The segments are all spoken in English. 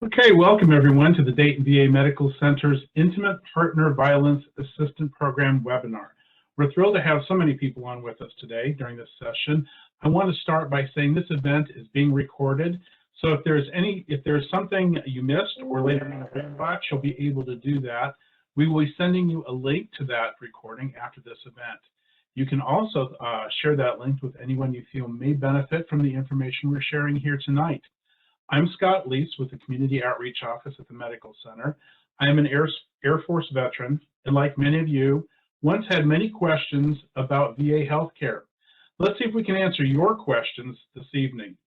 Okay, welcome everyone to the Dayton VA Medical Center's Intimate Partner Violence Assistance Program webinar. We're thrilled to have so many people on with us today during this session. I want to start by saying this event is being recorded, so if there's something you missed or later in the rewatch, you'll be able to do that. We will be sending you a link to that recording after this event. You can also share that link with anyone you feel may benefit from the information we're sharing here tonight. I'm Scott Leese with the Community Outreach Office at the Medical Center. I am an Air Force veteran, and like many of you, once had many questions about VA healthcare. Let's see if we can answer your questions this evening.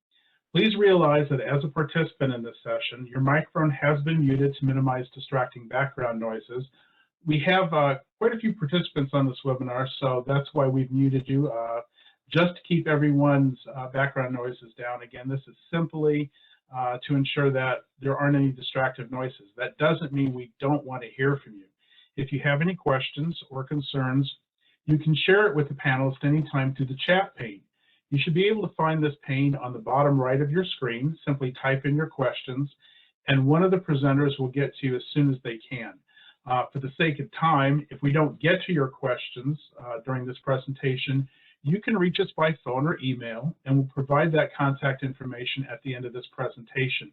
Please realize that as a participant in this session, your microphone has been muted to minimize distracting background noises. We have quite a few participants on this webinar, so that's why we've muted you, just to keep everyone's background noises down. Again, this is simply to ensure that there aren't any distractive noises. That doesn't mean we don't want to hear from you. If you have any questions or concerns, you can share it with the panelists anytime through the chat pane. You should be able to find this pane on the bottom right of your screen. Simply type in your questions, and one of the presenters will get to you as soon as they can. For the sake of time, if we don't get to your questions during this presentation, you can reach us by phone or email, and we'll provide that contact information at the end of this presentation.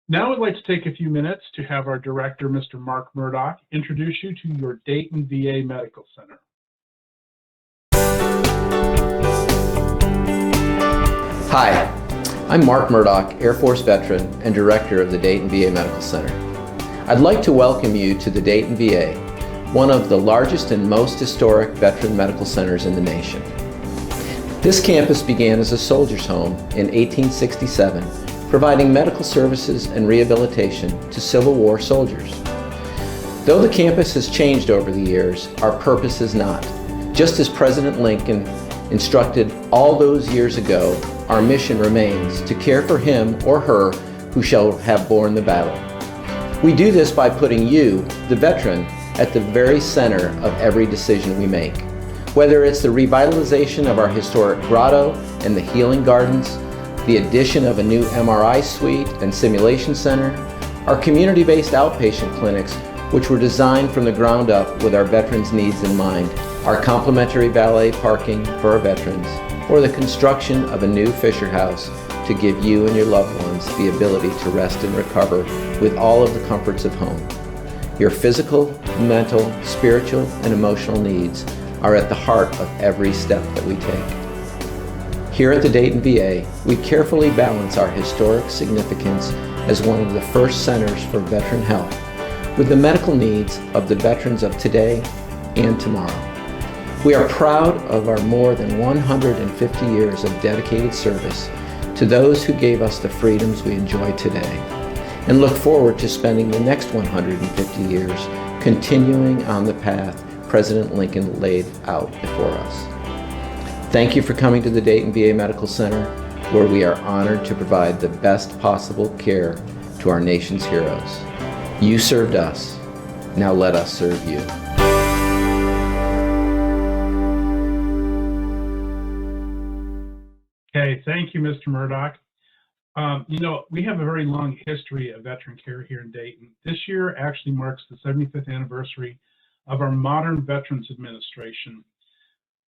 Now I'd like to take a few minutes to have our director, Mr. Mark Murdoch, introduce you to your Dayton VA Medical Center. Hi, I'm Mark Murdoch, Air Force veteran and director of the Dayton VA Medical Center. I'd like to welcome you to the Dayton VA, one of the largest and most historic veteran medical centers in the nation. This campus began as a soldier's home in 1867, providing medical services and rehabilitation to Civil War soldiers. Though the campus has changed over the years, our purpose has not. Just as President Lincoln instructed all those years ago, our mission remains to care for him or her who shall have borne the battle. We do this by putting you, the veteran, at the very center of every decision we make. Whether it's the revitalization of our historic grotto and the healing gardens, the addition of a new MRI suite and simulation center, our community-based outpatient clinics, which were designed from the ground up with our veterans' needs in mind, our complimentary valet parking for our veterans, or the construction of a new Fisher House to give you and your loved ones the ability to rest and recover with all of the comforts of home. Your physical, mental, spiritual, and emotional needs are at the heart of every step that we take. Here at the Dayton VA, we carefully balance our historic significance as one of the first centers for veteran health with the medical needs of the veterans of today and tomorrow. We are proud of our more than 150 years of dedicated service to those who gave us the freedoms we enjoy today, and look forward to spending the next 150 years continuing on the path President Lincoln laid out before us. Thank you for coming to the Dayton VA Medical Center, where we are honored to provide the best possible care to our nation's heroes. You served us, now let us serve you. Okay, thank you, Mr. Murdoch. You know, we have a very long history of veteran care here in Dayton. This year actually marks the 75th anniversary of our modern Veterans Administration.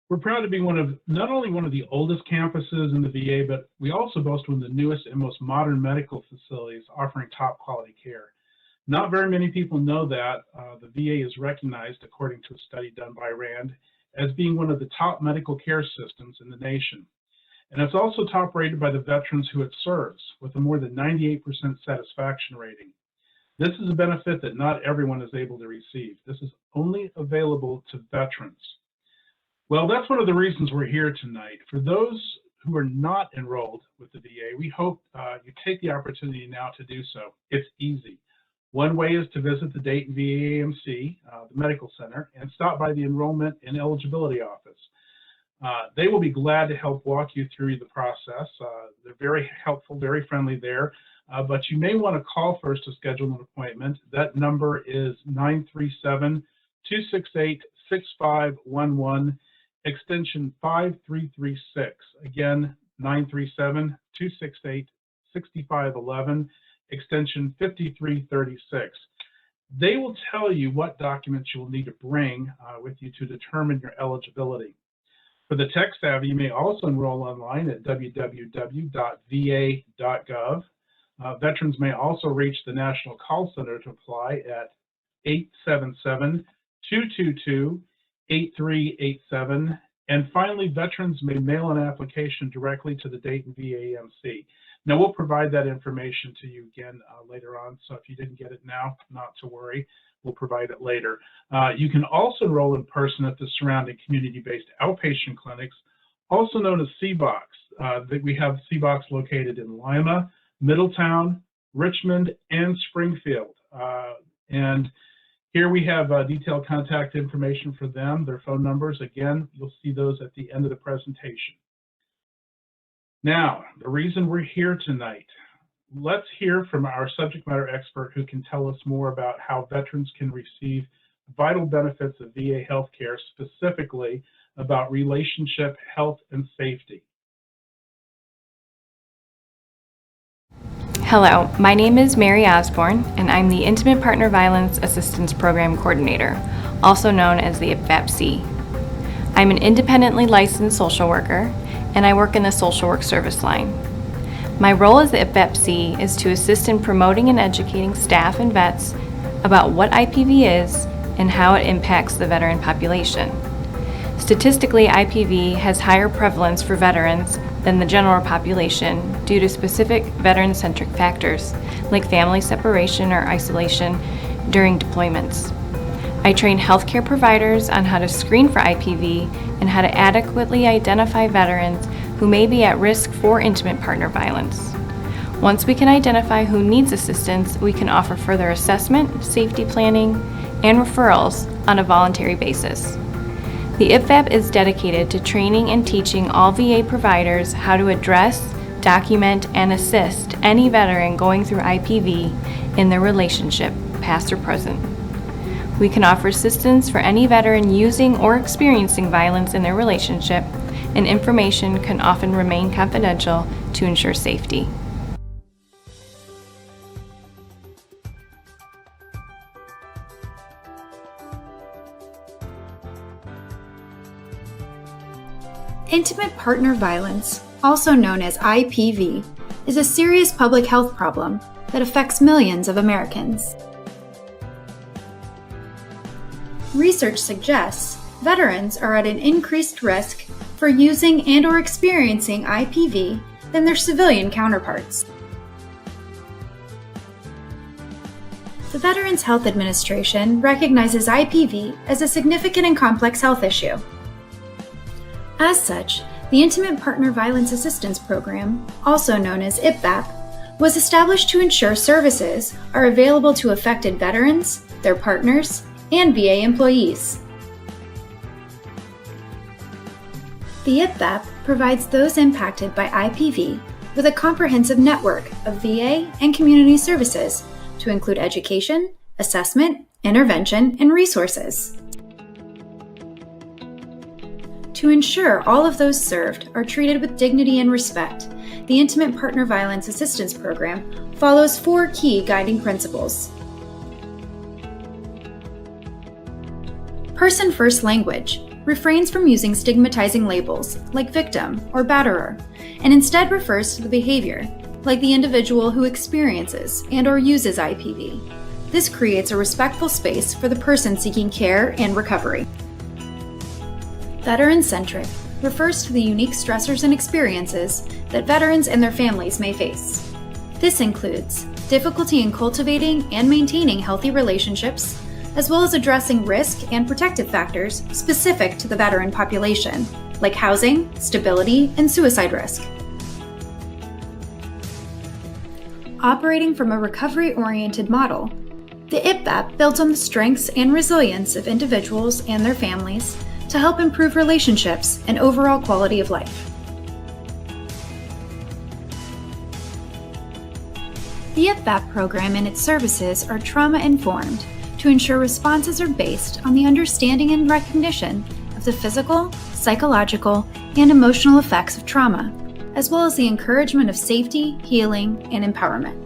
We're proud to be not only one of the oldest campuses in the VA, but we also boast one of the newest and most modern medical facilities offering top quality care. Not very many people know that the VA is recognized, according to a study done by RAND, as being one of the top medical care systems in the nation. And it's also top rated by the veterans who it serves, with a more than 98% satisfaction rating. This is a benefit that not everyone is able to receive. This is only available to veterans. Well, that's one of the reasons we're here tonight. For those who are not enrolled with the VA, we hope you take the opportunity now to do so. It's easy. One way is to visit the Dayton VA AMC, the Medical Center, and stop by the Enrollment and Eligibility Office. They will be glad to help walk you through the process. They're very helpful, very friendly there, but you may want to call first to schedule an appointment. That number is 937-268-6511, extension 5336. Again, 937-268-6511. extension 5336. They will tell you what documents you will need to bring with you to determine your eligibility. For the tech savvy, you may also enroll online at www.va.gov. Veterans may also reach the National Call Center to apply at 877-222-8387. And finally, veterans may mail an application directly to the Dayton VAMC. Now, we'll provide that information to you again later on, so if you didn't get it now, not to worry. We'll provide it later. You can also enroll in person at the surrounding community-based outpatient clinics, also known as CBOCs. We have CBOCs located in Lima, Middletown, Richmond, and Springfield. And here we have detailed contact information for them, their phone numbers. Again, you'll see those at the end of the presentation. Now, the reason we're here tonight, let's hear from our subject matter expert who can tell us more about how veterans can receive vital benefits of VA healthcare, specifically about relationship, health, and safety. Hello, my name is Mary Osborne, and I'm the Intimate Partner Violence Assistance Program Coordinator, also known as the IPVAP-C. I'm an independently licensed social worker, and I work in the social work service line. My role as the IPVAP-C is to assist in promoting and educating staff and vets about what IPV is and how it impacts the veteran population. Statistically, IPV has higher prevalence for veterans than the general population due to specific veteran-centric factors like family separation or isolation during deployments. I train healthcare providers on how to screen for IPV and how to adequately identify veterans who may be at risk for intimate partner violence. Once we can identify who needs assistance, we can offer further assessment, safety planning, and referrals on a voluntary basis. The IPVAP is dedicated to training and teaching all VA providers how to address, document, and assist any veteran going through IPV in their relationship, past or present. We can offer assistance for any veteran using or experiencing violence in their relationship, and information can often remain confidential to ensure safety. Intimate partner violence, also known as IPV, is a serious public health problem that affects millions of Americans. Research suggests veterans are at an increased risk for using and/or experiencing IPV than their civilian counterparts. The Veterans Health Administration recognizes IPV as a significant and complex health issue. As such, the Intimate Partner Violence Assistance Program, also known as IPVAP, was established to ensure services are available to affected veterans, their partners, and VA employees. The IPVAP provides those impacted by IPV with a comprehensive network of VA and community services to include education, assessment, intervention, and resources. To ensure all of those served are treated with dignity and respect, the Intimate Partner Violence Assistance Program follows 4 key guiding principles. Person-first language refrains from using stigmatizing labels like victim or batterer, and instead refers to the behavior, like the individual who experiences and/or uses IPV. This creates a respectful space for the person seeking care and recovery. Veteran-centric refers to the unique stressors and experiences that veterans and their families may face. This includes difficulty in cultivating and maintaining healthy relationships, as well as addressing risk and protective factors specific to the veteran population, like housing, stability, and suicide risk. Operating from a recovery-oriented model, the IPVAP builds on the strengths and resilience of individuals and their families to help improve relationships and overall quality of life. The IPVAP program and its services are trauma-informed to ensure responses are based on the understanding and recognition of the physical, psychological, and emotional effects of trauma, as well as the encouragement of safety, healing, and empowerment.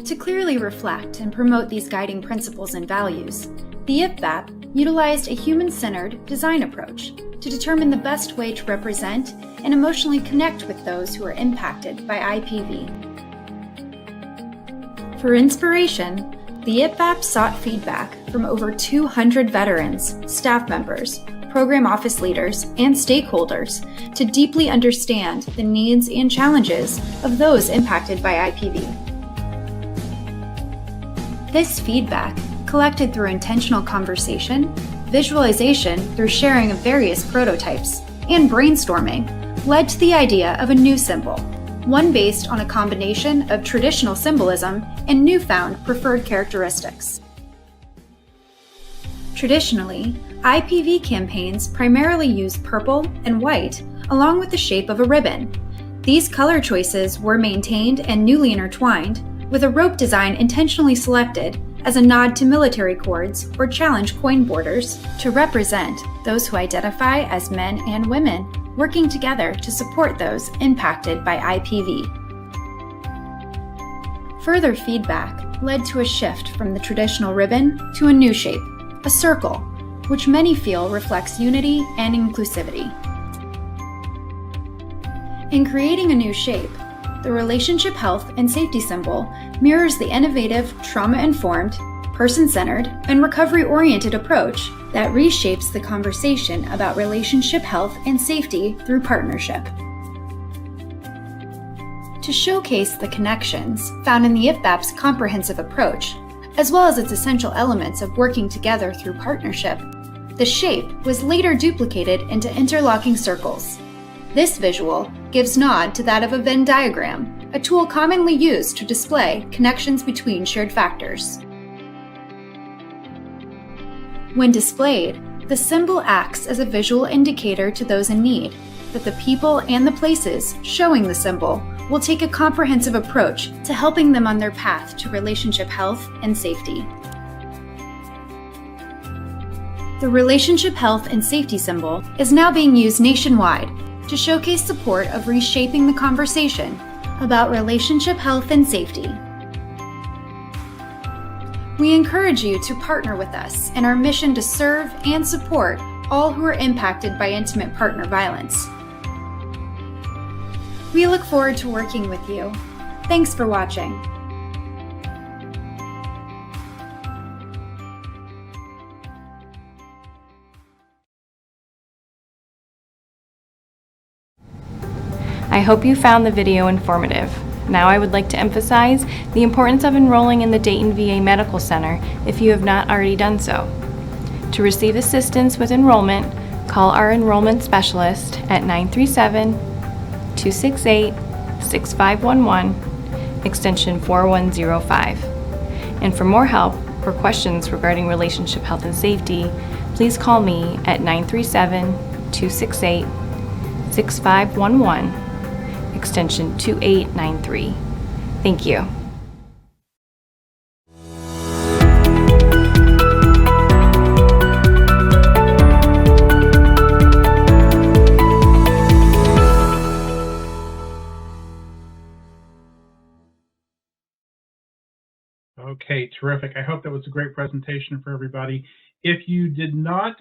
To clearly reflect and promote these guiding principles and values, the IFVAP utilized a human-centered design approach to determine the best way to represent and emotionally connect with those who are impacted by IPV. For inspiration, the IFVAP sought feedback from over 200 veterans, staff members, program office leaders, and stakeholders to deeply understand the needs and challenges of those impacted by IPV. This feedback, collected through intentional conversation, visualization through sharing of various prototypes, and brainstorming, led to the idea of a new symbol, one based on a combination of traditional symbolism and newfound preferred characteristics. Traditionally, IPV campaigns primarily use purple and white along with the shape of a ribbon. These color choices were maintained and newly intertwined, with a rope design intentionally selected as a nod to military cords or challenge coin borders to represent those who identify as men and women working together to support those impacted by IPV. Further feedback led to a shift from the traditional ribbon to a new shape, a circle, which many feel reflects unity and inclusivity. In creating a new shape, the relationship health and safety symbol mirrors the innovative, trauma-informed, person-centered, and recovery-oriented approach that reshapes the conversation about relationship health and safety through partnership. To showcase the connections found in the IFVAP's comprehensive approach, as well as its essential elements of working together through partnership, the shape was later duplicated into interlocking circles. This visual gives nod to that of a Venn diagram, a tool commonly used to display connections between shared factors. When displayed, the symbol acts as a visual indicator to those in need that the people and the places showing the symbol will take a comprehensive approach to helping them on their path to relationship health and safety. The relationship health and safety symbol is now being used nationwide to showcase support of reshaping the conversation about relationship health and safety. We encourage you to partner with us in our mission to serve and support all who are impacted by intimate partner violence. We look forward to working with you. Thanks for watching. I hope you found the video informative. Now I would like to emphasize the importance of enrolling in the Dayton VA Medical Center if you have not already done so. To receive assistance with enrollment, call our enrollment specialist at 937-268-6511, extension 4105. And for more help or questions regarding relationship health and safety, please call me at 937-268-6511, extension 2893. Thank you. Okay, terrific. I hope that was a great presentation for everybody. If you did not,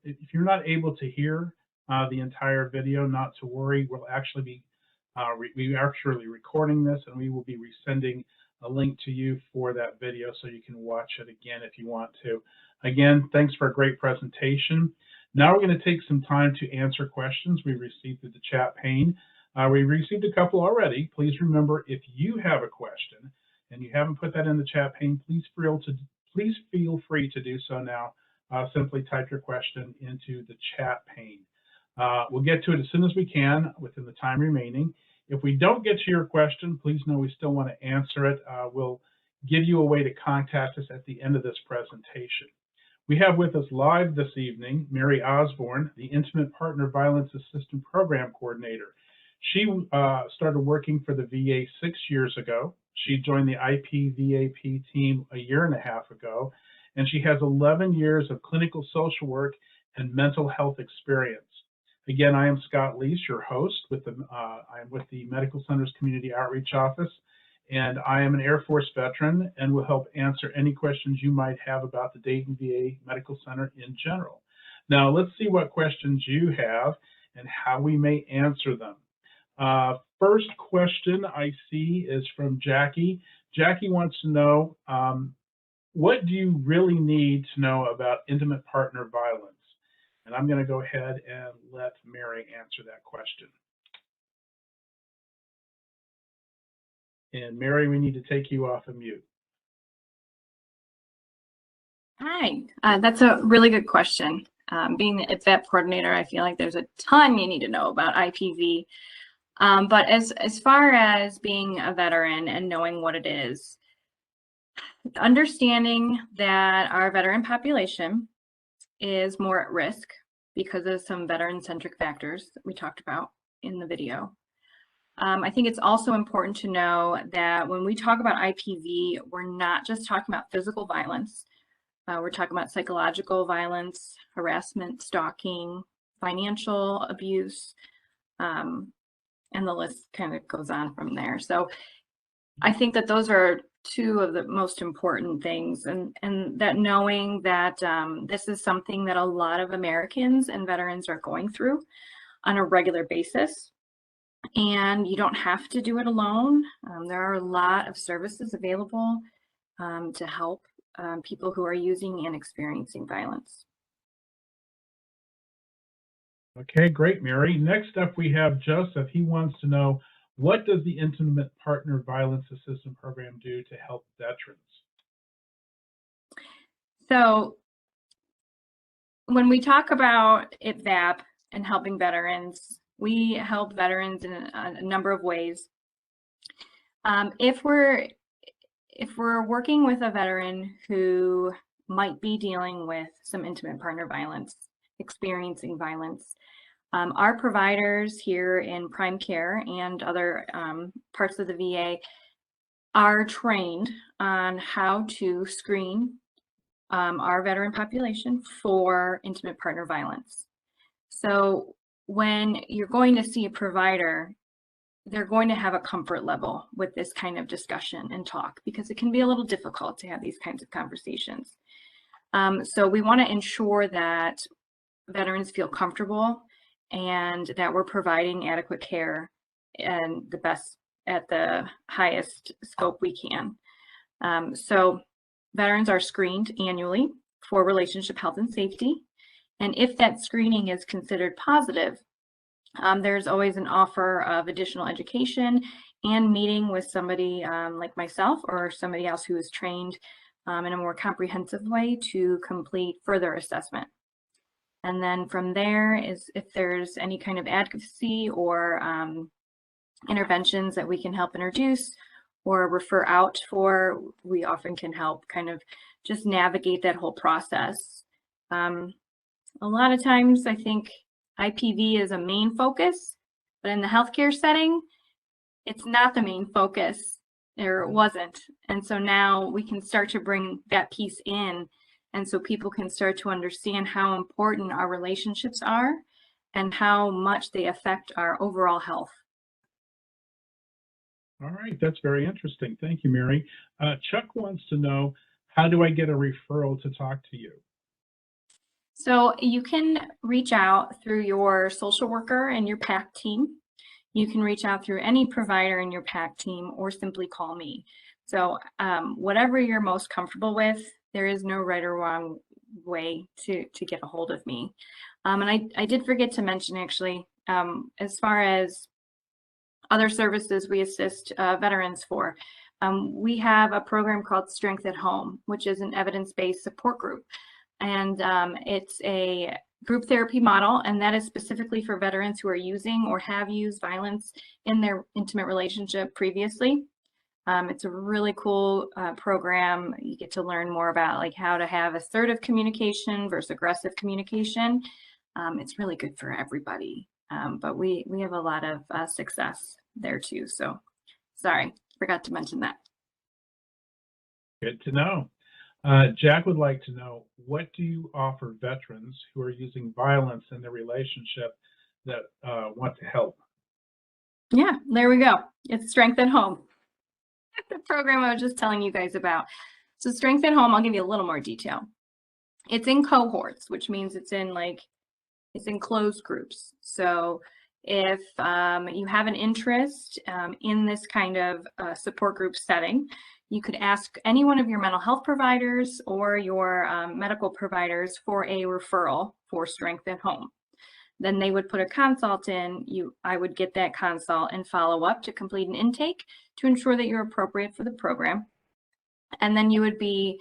if you're not able to hear the entire video, not to worry. We'll actually be we are actually recording this, and we will be resending a link to you for that video so you can watch it again if you want to. Again, thanks for a great presentation. Now we're going to take some time to answer questions we received through the chat pane. We received a couple already. Please remember, if you have a question and you haven't put that in the chat pane, please feel free to do so now. Simply type your question into the chat pane. We'll get to it as soon as we can within the time remaining. If we don't get to your question, please know we still want to answer it. We'll give you a way to contact us at the end of this presentation. We have with us live this evening Mary Osborne, the Intimate Partner Violence Assistance Program Coordinator. She started working for the VA 6 years ago. She joined the IPVAP team a year and a half ago, and she has 11 years of clinical social work and mental health experience. Again, I am Scott Leese, your host. I'm with the Medical Centers Community Outreach Office, and I am an Air Force veteran and will help answer any questions you might have about the Dayton VA Medical Center in general. Now, let's see what questions you have and how we may answer them. First question I see is from Jackie. Jackie wants to know, what do you really need to know about intimate partner violence? And I'm going to go ahead and let Mary answer that question. And Mary, we need to take you off of mute. Hi, that's a really good question. Being a VEP coordinator, I feel like there's a ton you need to know about IPV. But as far as being a veteran and knowing what it is, understanding that our veteran population is more at risk because of some veteran-centric factors that we talked about in the video. I think it's also important to know that when we talk about IPV, we're not just talking about physical violence. We're talking about psychological violence, harassment, stalking, financial abuse, and the list kind of goes on from there. So I think that those are two of the most important things, and that knowing that this is something that a lot of Americans and veterans are going through on a regular basis. And you don't have to do it alone. There are a lot of services available to help people who are using and experiencing violence. Okay, great, Mary. Next up, we have Joseph. He wants to know, what does the Intimate Partner Violence Assistance Program do to help veterans? So when we talk about IPVAP and helping veterans, we help veterans in a number of ways. If we're working with a veteran who might be dealing with some intimate partner violence, experiencing violence, our providers here in Prime Care and other parts of the VA are trained on how to screen our veteran population for intimate partner violence. So when you're going to see a provider, they're going to have a comfort level with this kind of discussion and talk, because it can be a little difficult to have these kinds of conversations. So we want to ensure that veterans feel comfortable and that we're providing adequate care and the best at the highest scope we can. So veterans are screened annually for relationship health and safety. And if that screening is considered positive, there's always an offer of additional education and meeting with somebody like myself or somebody else who is trained in a more comprehensive way to complete further assessment. And then from there is if there's any kind of advocacy or interventions that we can help introduce or refer out for, we often can help kind of just navigate that whole process. A lot of times I think IPV is a main focus, but in the healthcare setting, it's not the main focus, or it wasn't. And so now we can start to bring that piece in, and so people can start to understand how important our relationships are and how much they affect our overall health. All right, that's very interesting. Thank you, Mary. Chuck wants to know, how do I get a referral to talk to you? So you can reach out through your social worker and your PAC team. You can reach out through any provider in your PAC team or simply call me. So whatever you're most comfortable with, there is no right or wrong way to get a hold of me. And I did forget to mention, actually, as far as other services we assist veterans for, we have a program called Strength at Home, which is an evidence-based support group. And it's a group therapy model, and that is specifically for veterans who are using or have used violence in their intimate relationship previously. It's a really cool program. You get to learn more about like how to have assertive communication versus aggressive communication. It's really good for everybody, but we have a lot of success there too. So sorry, forgot to mention that. Good to know. Jack would like to know, what do you offer veterans who are using violence in their relationship that want to help? Yeah, there we go. It's Strength at Home. the program I was just telling you guys about. So Strength at Home, I'll give you a little more detail. It's in cohorts, which means it's in closed groups. So if you have an interest in this kind of support group setting, you could ask any one of your mental health providers or your medical providers for a referral for Strength at Home. Then they would put a consult in. I would get that consult and follow up to complete an intake to ensure that you're appropriate for the program. And then you would be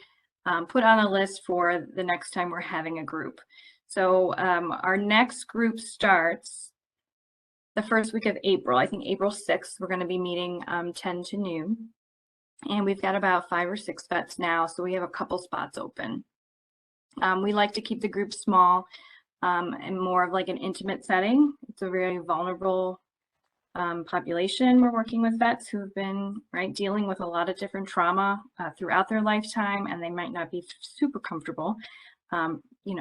put on a list for the next time we're having a group. So our next group starts the first week of April. I think April 6th, we're going to be meeting 10 to noon. And we've got about 5 or 6 vets now, so we have a couple spots open. We like to keep the group small and more of like an intimate setting. It's a very vulnerable population. We're working with vets who've been dealing with a lot of different trauma throughout their lifetime, and they might not be super comfortable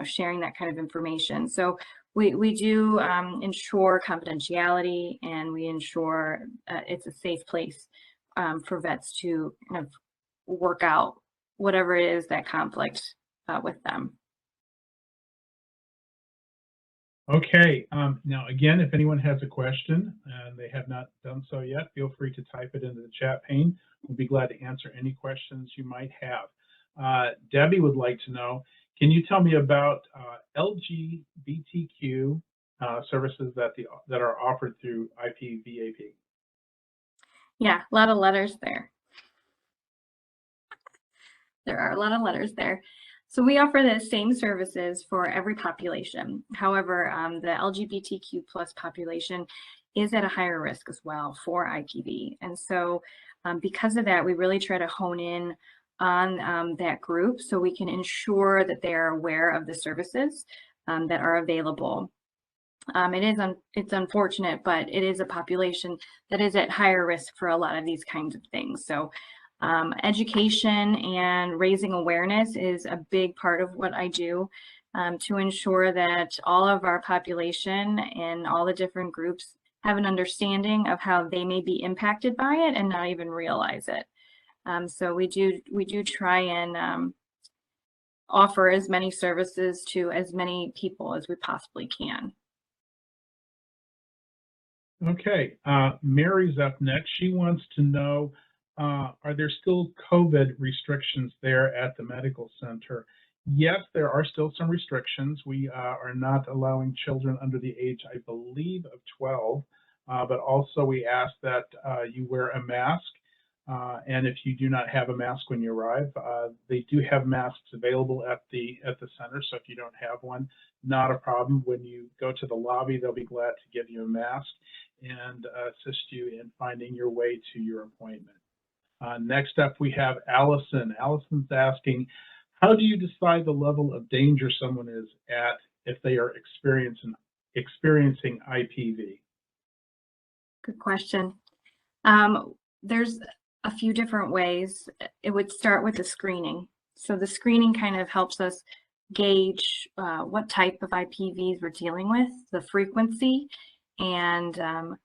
sharing that kind of information. So we do ensure confidentiality, and we ensure it's a safe place for vets to kind of work out whatever it is that conflict with them. Okay, now again, if anyone has a question and they have not done so yet, feel free to type it into the chat pane. We'll be glad to answer any questions you might have. Debbie would like to know, can you tell me about LGBTQ services that are offered through IPVAP? Yeah, a lot of letters there. There are a lot of letters there. So we offer the same services for every population. However, the LGBTQ plus population is at a higher risk as well for IPV. And so because of that, we really try to hone in on that group so we can ensure that they are aware of the services that are available. It's unfortunate, but it is a population that is at higher risk for a lot of these kinds of things. So education and raising awareness is a big part of what I do to ensure that all of our population and all the different groups have an understanding of how they may be impacted by it and not even realize it. So we do try and offer as many services to as many people as we possibly can. Okay, Mary's up next. She wants to know, are there still COVID restrictions there at the medical center? Yes, there are still some restrictions. We are not allowing children under the age, I believe, of 12, but also we ask that you wear a mask. And if you do not have a mask when you arrive, they do have masks available at the center. So if you don't have one, not a problem. When you go to the lobby, they'll be glad to give you a mask and assist you in finding your way to your appointment. Next up, we have Allison. Allison's asking, how do you decide the level of danger someone is at if they are experiencing IPV? Good question. There's a few different ways. It would start with the screening. So the screening kind of helps us gauge what type of IPVs we're dealing with, the frequency, and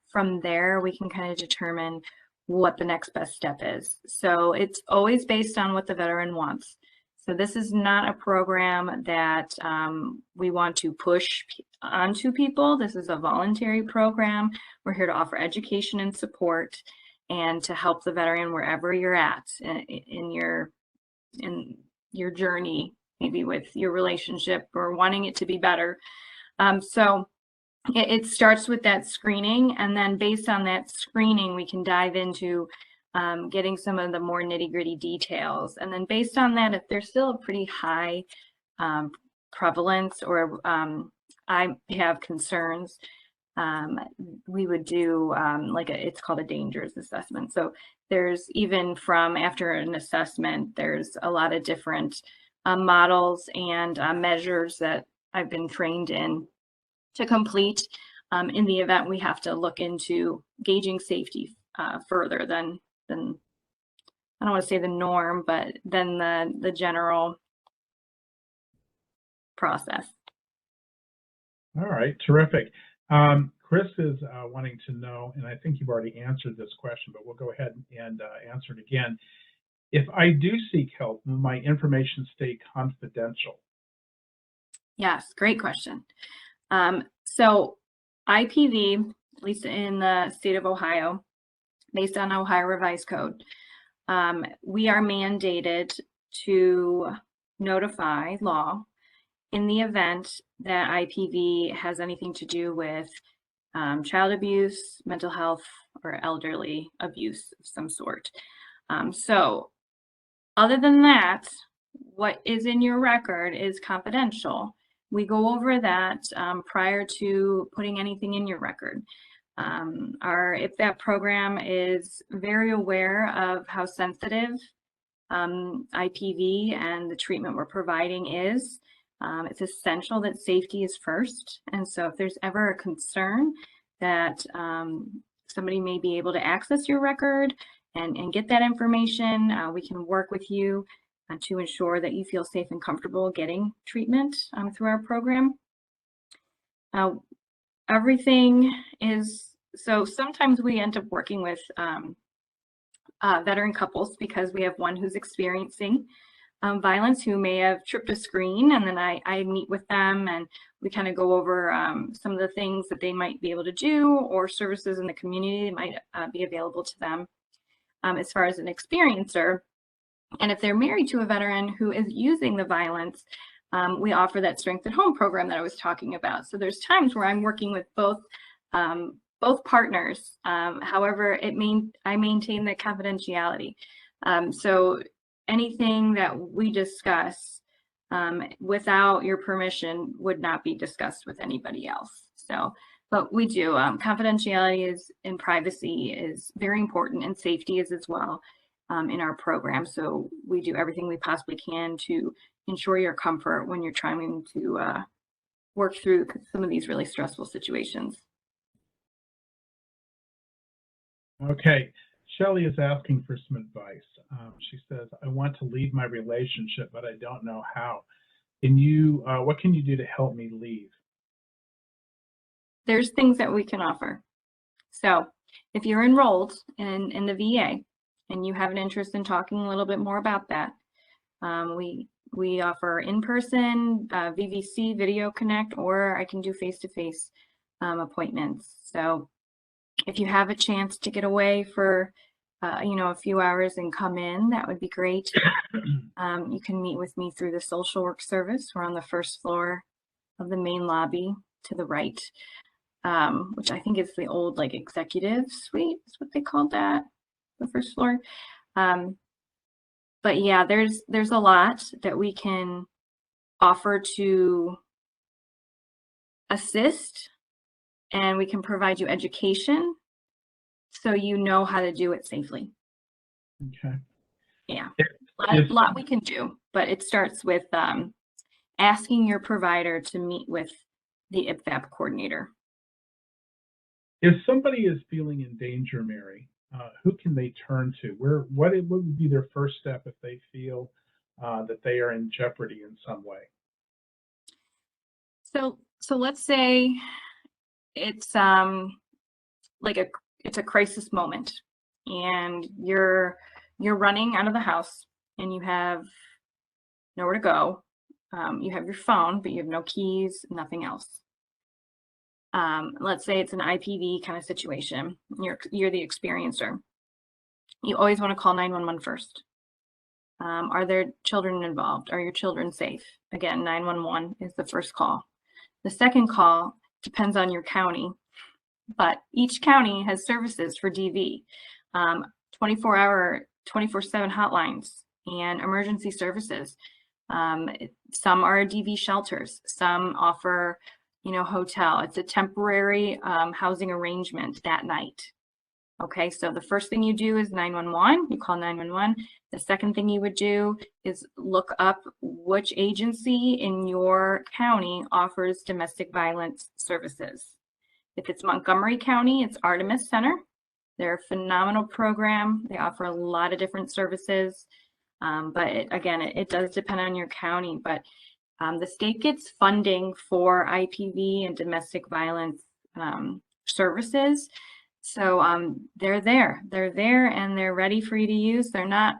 from there we can kind of determine what the next best step is. So it's always based on what the veteran wants. So this is not a program that we want to push onto people. This is a voluntary program. We're here to offer education and support and to help the veteran wherever you're at in your journey, maybe with your relationship or wanting it to be better. So it starts with that screening, and then based on that screening, we can dive into getting some of the more nitty-gritty details. And then based on that, if there's still a pretty high prevalence or I have concerns, we would do it's called a dangers assessment. So there's even from after an assessment, there's a lot of different models and measures that I've been trained in to complete in the event we have to look into gauging safety further than I don't want to say the norm, but than the general process. All right, terrific. Chris is wanting to know, and I think you've already answered this question, but we'll go ahead and answer it again. If I do seek help, will my information stay confidential? Yes, great question. So IPV, at least in the state of Ohio, based on Ohio Revised Code, we are mandated to notify law in the event that IPV has anything to do with child abuse, mental health, or elderly abuse of some sort. So other than that, what is in your record is confidential. We go over that prior to putting anything in your record. Our IPVAP program is very aware of how sensitive IPV and the treatment we're providing is. It's essential that safety is first. And so if there's ever a concern that somebody may be able to access your record and get that information, we can work with you to ensure that you feel safe and comfortable getting treatment through our program. Everything is, so sometimes we end up working with veteran couples because we have one who's experiencing violence who may have tripped a screen, and then I meet with them and we kind of go over some of the things that they might be able to do or services in the community that might be available to them as far as an experiencer. And if they're married to a veteran who is using the violence, we offer that Strength at Home program that I was talking about. So there's times where I'm working with both partners. However, I maintain the confidentiality. So anything that we discuss without your permission would not be discussed with anybody else. So, but we do. Confidentiality is and privacy is very important, and safety is as well in our program. So we do everything we possibly can to ensure your comfort when you're trying to work through some of these really stressful situations. Okay, Shelley is asking for some advice. She says, I want to leave my relationship, but I don't know how. Can you, what can you do to help me leave? There's things that we can offer. So if you're enrolled in the VA and you have an interest in talking a little bit more about that, we offer in-person, VVC, Video Connect, or I can do face-to-face appointments. So if you have a chance to get away for a few hours and come in, that would be great. You can meet with me through the social work service. We're on the first floor of the main lobby to the right, which I think is the old executive suite is what they called that, the first floor. But yeah, there's a lot that we can offer to assist, and we can provide you education so you know how to do it safely. Okay. Yeah, a lot we can do, but it starts with asking your provider to meet with the IPVAP coordinator. If somebody is feeling in danger, Mary, who can they turn to? What would be their first step if they feel that they are in jeopardy in some way? So let's say it's it's a crisis moment, and you're running out of the house and you have nowhere to go. You have your phone, but you have no keys, nothing else. Let's say it's an IPV kind of situation. You're the experiencer. You always want to call 911 first. Are there children involved? Are your children safe? Again, 911 is the first call. The second call depends on your county, but each county has services for DV, 24-hour, 24/7 hotlines and emergency services. Some are DV shelters. Some offer hotel. It's a temporary housing arrangement that night. Okay, so the first thing you do is 911. You call 911. The second thing you would do is look up which agency in your county offers domestic violence services. If it's Montgomery County, it's Artemis Center. They're a phenomenal program. They offer a lot of different services. But it does depend on your county. But the state gets funding for IPV and domestic violence services. So they're there, and they're ready for you to use. They're not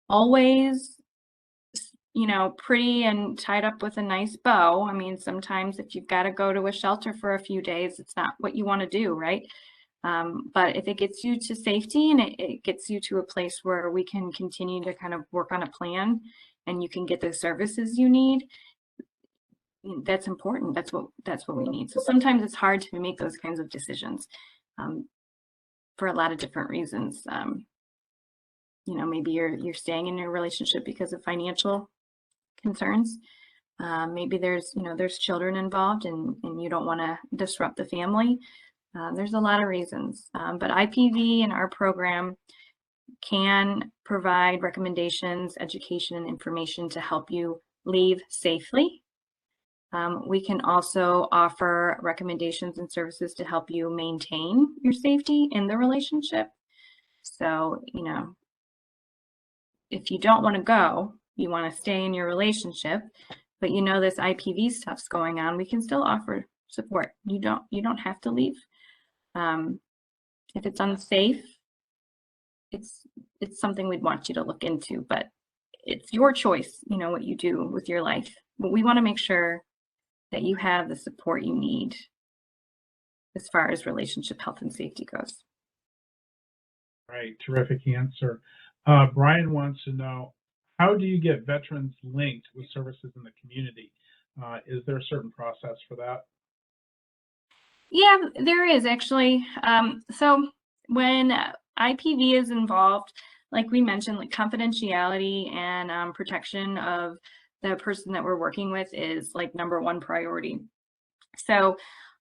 always, you know, pretty and tied up with a nice bow. I mean, sometimes if you've got to go to a shelter for a few days, it's not what you want to do, right? But if it gets you to safety and it gets you to a place where we can continue to kind of work on a plan and you can get the services you need, that's important. That's what we need. So sometimes it's hard to make those kinds of decisions for a lot of different reasons. You know, maybe you're staying in your relationship because of financial concerns. Maybe there's children involved and you don't want to disrupt the family. There's a lot of reasons, but IPV and our program can provide recommendations, education, and information to help you leave safely. We can also offer recommendations and services to help you maintain your safety in the relationship. So, you know, if you don't want to go, you want to stay in your relationship, but you know this IPV stuff's going on, we can still offer support. You don't have to leave. If it's unsafe, it's something we'd want you to look into, but it's your choice, you know, what you do with your life. But we want to make sure that you have the support you need as far as relationship health and safety goes. Right, terrific answer. Brian wants to know, how do you get veterans linked with services in the community? Is there a certain process for that? Yeah, there is actually. So when IPV is involved, like we mentioned, like confidentiality and protection of the person that we're working with is like #1 priority. So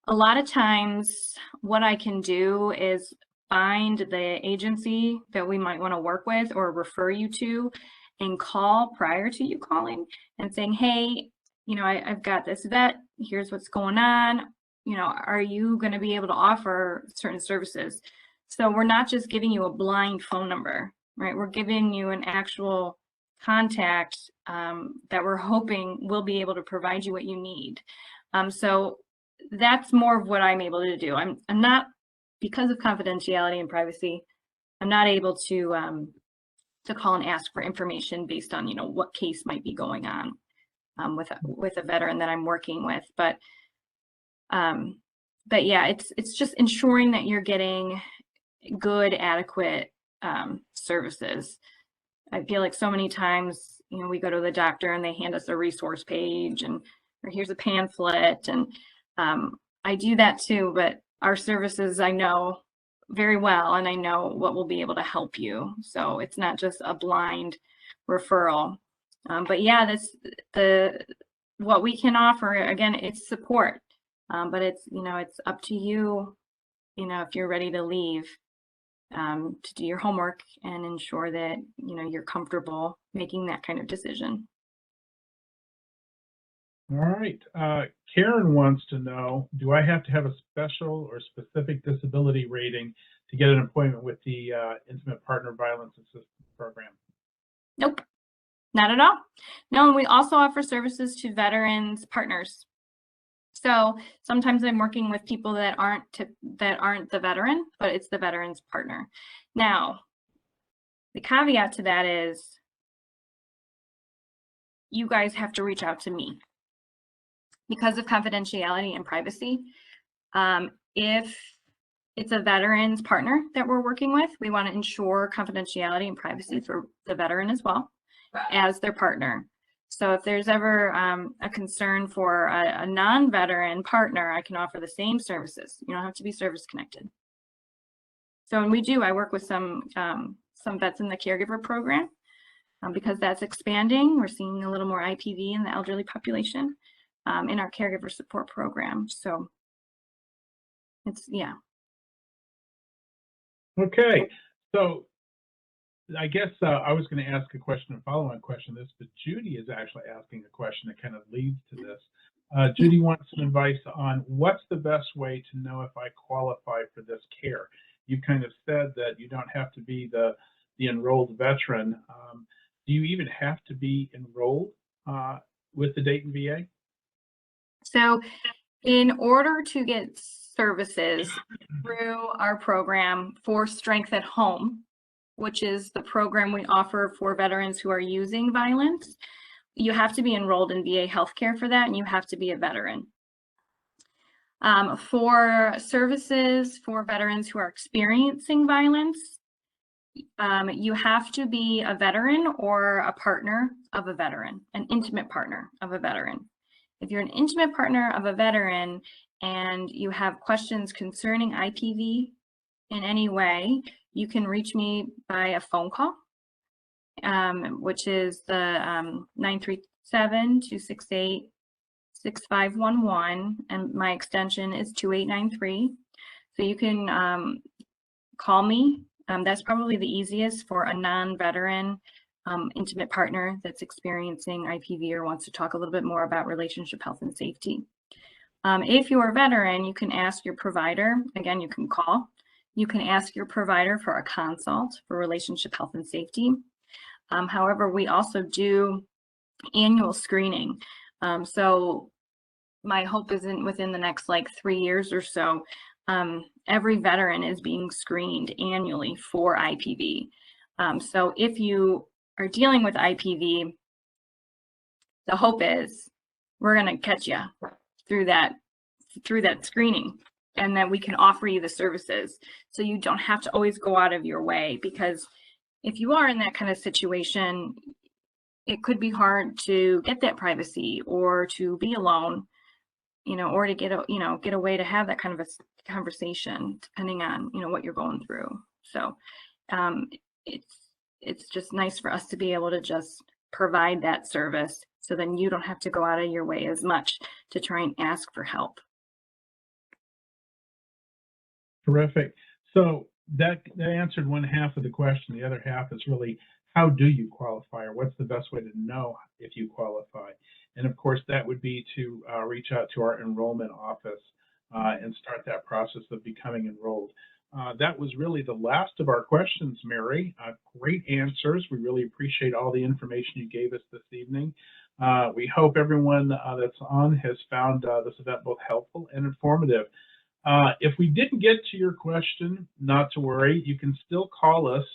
a lot of times what I can do is find the agency that we might want to work with or refer you to and call prior to you calling and saying, hey, you know, I've got this vet, here's what's going on. You know, are you going to be able to offer certain services? So we're not just giving you a blind phone number, right? We're giving you an actual contact that we're hoping will be able to provide you what you need. So that's more of what I'm able to do. I'm not, because of confidentiality and privacy, I'm not able to call and ask for information based on, you know, what case might be going on with a veteran that I'm working with. But yeah, it's just ensuring that you're getting good, adequate services. I feel like so many times, you know, we go to the doctor and they hand us a resource page or here's a pamphlet, and I do that too, but our services I know very well, and I know what will be able to help you. So it's not just a blind referral. But yeah, that's what we can offer. Again, it's support. But it's, you know, it's up to you, you know, if you're ready to leave, to do your homework and ensure that, you know, you're comfortable making that kind of decision. All right. Karen wants to know, do I have to have a special or specific disability rating to get an appointment with the Intimate Partner Violence Assistance Program? Nope, not at all. No, and we also offer services to veterans partners. So sometimes I'm working with people that aren't the veteran, but it's the veteran's partner. Now, the caveat to that is you guys have to reach out to me because of confidentiality and privacy. If it's a veteran's partner that we're working with, we want to ensure confidentiality and privacy for the veteran as well as their partner. So if there's ever a concern for a non-veteran partner, I can offer the same services. You don't have to be service connected. So, and we do, I work with some vets in the caregiver program because that's expanding. We're seeing a little more IPV in the elderly population in our caregiver support program. So it's, yeah. Okay, so I guess I was going to ask a question, a follow-on question to this, but Judy is actually asking a question that kind of leads to this. Judy wants some advice on what's the best way to know if I qualify for this care. You kind of said that you don't have to be the enrolled veteran. Do you even have to be enrolled with the Dayton VA? So in order to get services through our program for Strength at Home, which is the program we offer for veterans who are using violence. You have to be enrolled in VA healthcare for that, and you have to be a veteran. For services for veterans who are experiencing violence, you have to be a veteran or a partner of a veteran, an intimate partner of a veteran. If you're an intimate partner of a veteran and you have questions concerning IPV in any way, you can reach me by a phone call, which is the 937-268-6511, and my extension is 2893. So you can call me. That's probably the easiest for a non-veteran intimate partner that's experiencing IPV or wants to talk a little bit more about relationship health and safety. If you're a veteran, you can ask your provider. Again, you can call. You can ask your provider for a consult for relationship health and safety. However, we also do annual screening. So my hope isn't within the next 3 years or so, every veteran is being screened annually for IPV. So if you are dealing with IPV, the hope is we're going to catch you through that screening, and that we can offer you the services so you don't have to always go out of your way. Because if you are in that kind of situation, it could be hard to get that privacy or to be alone, or to get a way to have that kind of a conversation, depending on what you're going through. So it's just nice for us to be able to just provide that service, so then you don't have to go out of your way as much to try and ask for help. Terrific. So that answered one half of the question. The other half is really, how do you qualify, or what's the best way to know if you qualify? And of course, that would be to reach out to our enrollment office and start that process of becoming enrolled. That was really the last of our questions, Mary. Great answers. We really appreciate all the information you gave us this evening. We hope everyone that's on has found this event both helpful and informative. If we didn't get to your question, not to worry. You can still call us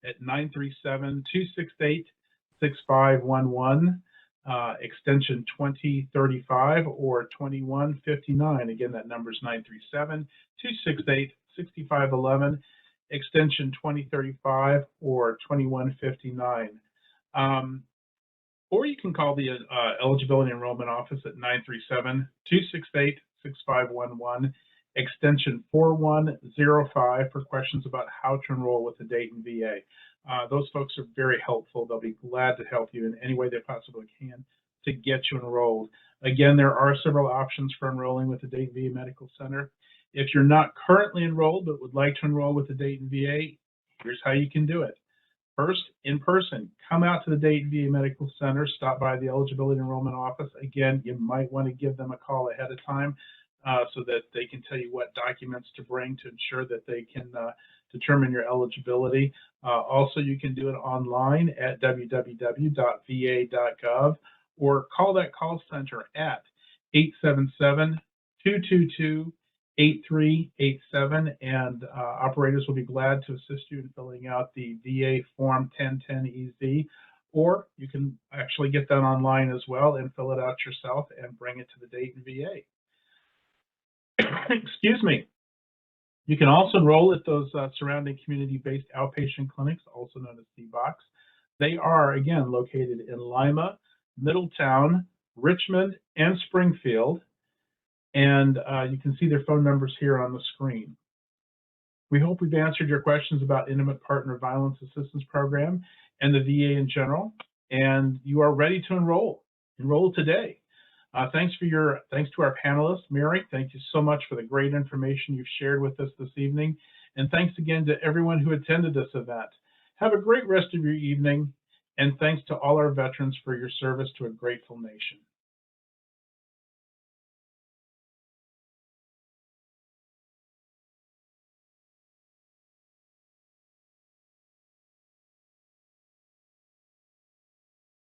at 937-268-6511, extension 2035 or 2159. Again, that number is 937-268-6511, extension 2035 or 2159. Or you can call the Eligibility Enrollment Office at 937-268-6511, extension 4105 for questions about how to enroll with the Dayton VA. Those folks are very helpful. They'll be glad to help you in any way they possibly can to get you enrolled. Again, there are several options for enrolling with the Dayton VA Medical Center. If you're not currently enrolled but would like to enroll with the Dayton VA, here's how you can do it. First, in person, come out to the Dayton VA Medical Center, stop by the Eligibility Enrollment Office. Again, you might want to give them a call ahead of time so that they can tell you what documents to bring to ensure that they can determine your eligibility. Also, you can do it online at www.va.gov or call that call center at 877-222-8387, and operators will be glad to assist you in filling out the VA Form 1010EZ, or you can actually get that online as well and fill it out yourself and bring it to the Dayton VA. Excuse me. You can also enroll at those surrounding community-based outpatient clinics, also known as CBOCs. They are, again, located in Lima, Middletown, Richmond, and Springfield. And you can see their phone numbers here on the screen. We hope we've answered your questions about Intimate Partner Violence Assistance Program and the VA in general, and you are ready to enroll. Enroll today. Thanks to our panelists. Mary, thank you so much for the great information you've shared with us this evening. And thanks again to everyone who attended this event. Have a great rest of your evening, and thanks to all our veterans for your service to a grateful nation.